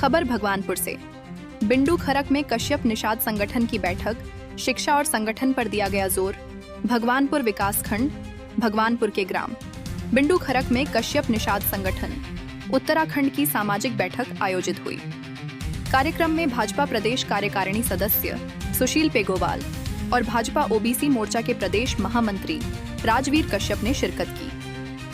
खबर भगवानपुर से। बिंडू खरक में कश्यप निषाद संगठन की बैठक, शिक्षा और संगठन पर दिया गया जोर। भगवानपुर विकासखंड, भगवानपुर के ग्राम बिंडू खरक में कश्यप निषाद संगठन उत्तराखंड की सामाजिक बैठक आयोजित हुई। कार्यक्रम में भाजपा प्रदेश कार्यकारिणी सदस्य सुशील पेगोवाल और भाजपा ओबीसी मोर्चा के प्रदेश महामंत्री राजवीर कश्यप ने शिरकत की।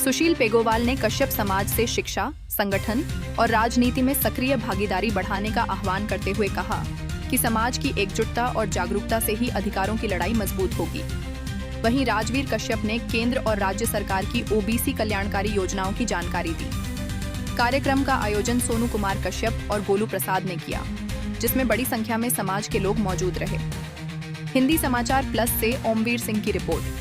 सुशील पेगोवाल ने कश्यप समाज से शिक्षा, संगठन और राजनीति में सक्रिय भागीदारी बढ़ाने का आह्वान करते हुए कहा कि समाज की एकजुटता और जागरूकता से ही अधिकारों की लड़ाई मजबूत होगी। वहीं राजवीर कश्यप ने केंद्र और राज्य सरकार की ओबीसी कल्याणकारी योजनाओं की जानकारी दी। कार्यक्रम का आयोजन सोनू कुमार कश्यप और गोलू प्रसाद ने किया, जिसमें बड़ी संख्या में समाज के लोग मौजूद रहे। हिंदी समाचार प्लस से ओमवीर सिंह की रिपोर्ट।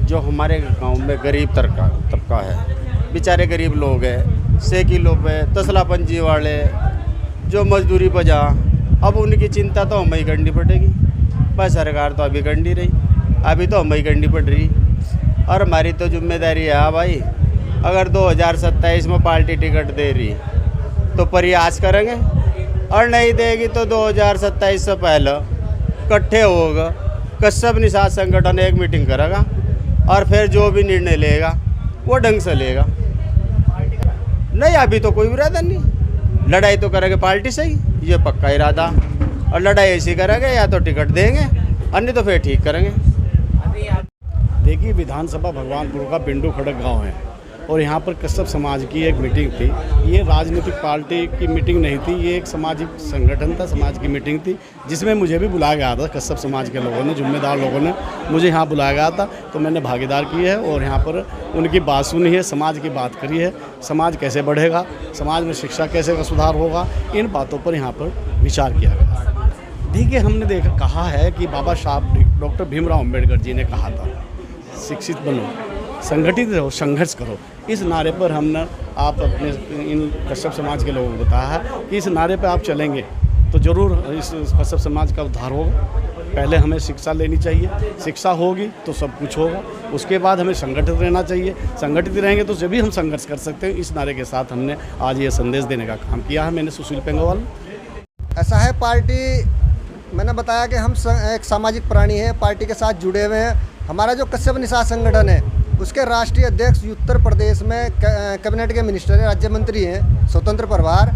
जो हमारे गांव में गरीब तबका है, बेचारे गरीब लोग हैं, सेकिलो पे तसलापंजी वाले जो मजदूरी पर जा, अब उनकी चिंता तो हमें ही करनी पड़ेगी। बस सरकार तो अभी कर नहीं रही, अभी तो हमें ही करनी पड़ रही। और हमारी तो जिम्मेदारी है। हाँ भाई, अगर 2027 में पार्टी टिकट दे रही तो प्रयास करेंगे, और नहीं देगी तो 2027 से पहले इकट्ठे होगा कश्यप निषाद संगठन एक मीटिंग करेगा और फिर जो भी निर्णय लेगा वो ढंग से लेगा। नहीं, अभी तो कोई इरादा नहीं, लड़ाई तो करेंगे पार्टी से ही, ये पक्का इरादा। और लड़ाई ऐसी करेंगे या तो टिकट देंगे, अन्य तो फिर ठीक करेंगे। देखिए, विधानसभा भगवानपुर का बिंडू खड़क गांव है और यहाँ पर कश्यप समाज की एक मीटिंग थी। ये राजनीतिक पार्टी की मीटिंग नहीं थी, ये एक सामाजिक संगठन था, समाज की मीटिंग थी, जिसमें मुझे भी बुलाया गया था। कश्यप समाज के लोगों ने, जिम्मेदार लोगों ने मुझे यहाँ बुलाया गया था, तो मैंने भागीदार की है और यहाँ पर उनकी बात सुनी है, समाज की बात करी है। समाज कैसे बढ़ेगा, समाज में शिक्षा कैसे का सुधार होगा, इन बातों पर यहाँ पर विचार किया गया। देखिए, हमने कहा है कि बाबा साहब डॉक्टर भीमराव अम्बेडकर जी ने कहा था, शिक्षित बनो, संगठित रहो, संघर्ष करो। इस नारे पर हमने आप अपने इन कश्यप समाज के लोगों को बताया है कि इस नारे पर आप चलेंगे तो ज़रूर इस कश्यप समाज का उद्धार होगा। पहले हमें शिक्षा लेनी चाहिए, शिक्षा होगी तो सब कुछ होगा। उसके बाद हमें संगठित रहना चाहिए, संगठित रहेंगे तो जब भी हम संघर्ष कर सकते हैं। इस नारे के साथ हमने आज ये संदेश देने का काम किया है। मैंने सुशील पेगोवाल। ऐसा है, पार्टी मैंने बताया कि हम एक सामाजिक प्राणी हैं, पार्टी के साथ जुड़े हुए हैं। हमारा जो कश्यप निषाद संगठन है उसके राष्ट्रीय अध्यक्ष उत्तर प्रदेश में कैबिनेट के मिनिस्टर हैं, राज्य मंत्री हैं, स्वतंत्र प्रभार।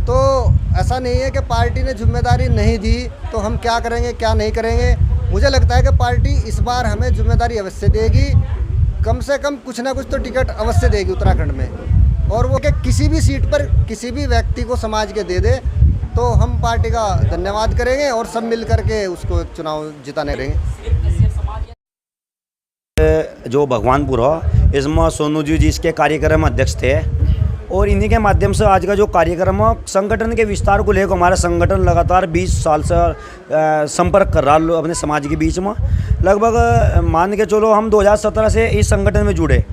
तो ऐसा नहीं है कि पार्टी ने जिम्मेदारी नहीं दी तो हम क्या करेंगे क्या नहीं करेंगे। मुझे लगता है कि पार्टी इस बार हमें जिम्मेदारी अवश्य देगी, कम से कम कुछ ना कुछ तो टिकट अवश्य देगी उत्तराखंड में। और वो कि किसी भी सीट पर किसी भी व्यक्ति को समाज के दे दे तो हम पार्टी का धन्यवाद करेंगे और सब मिल करके उसको चुनाव जिताने रहेंगे। जो भगवानपुर हो, इसमें सोनू जी इसके कार्यक्रम अध्यक्ष थे और इन्हीं के माध्यम से आज का जो कार्यक्रम है, संगठन के विस्तार को लेकर हमारा संगठन लगातार 20 साल से संपर्क कर रहा अपने समाज के बीच में। लगभग मान के चलो हम 2017 से इस संगठन में जुड़े।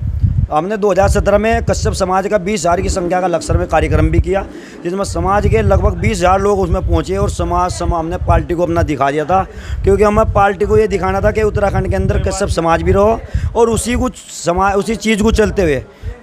हमने 2017 में कश्यप समाज का 20,000 की संख्या का लक्ष्य में कार्यक्रम भी किया, जिसमें समाज के लगभग 20,000 लोग उसमें पहुंचे और हमने पार्टी को अपना दिखा दिया था, क्योंकि हमें पार्टी को ये दिखाना था कि उत्तराखंड के अंदर कश्यप समाज भी रहो। और उसी चीज़ को चलते हुए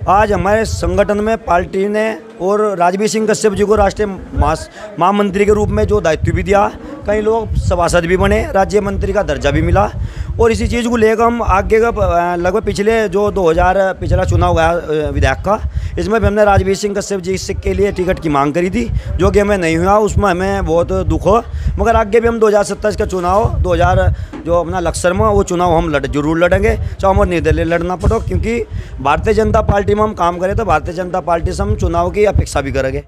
आज हमारे संगठन में पार्टी ने और राजवीर सिंह कश्यप जी को राष्ट्रीय महामंत्री के रूप में जो दायित्व भी दिया, कई लोग सभासद भी बने, राज्य मंत्री का दर्जा भी मिला। और इसी चीज़ को लेकर हम आगे का लगभग पिछले जो 2000 पिछला चुनाव गया विधायक का, इसमें भी हमने राजवीर सिंह कश्यप जी के लिए टिकट की मांग करी थी, जो कि हमें नहीं हुआ। उसमें हमें बहुत दुख हो, मगर आगे भी हम 2027 का चुनाव 2000 जो अपना लक्ष्य में वो चुनाव हम जरूर लड़ेंगे, चाहे हमें निर्दलीय लड़ना पड़ो, क्योंकि भारतीय जनता पार्टी में हम काम करें तो भारतीय जनता पार्टी से हम चुनाव की अपेक्षा भी करेंगे।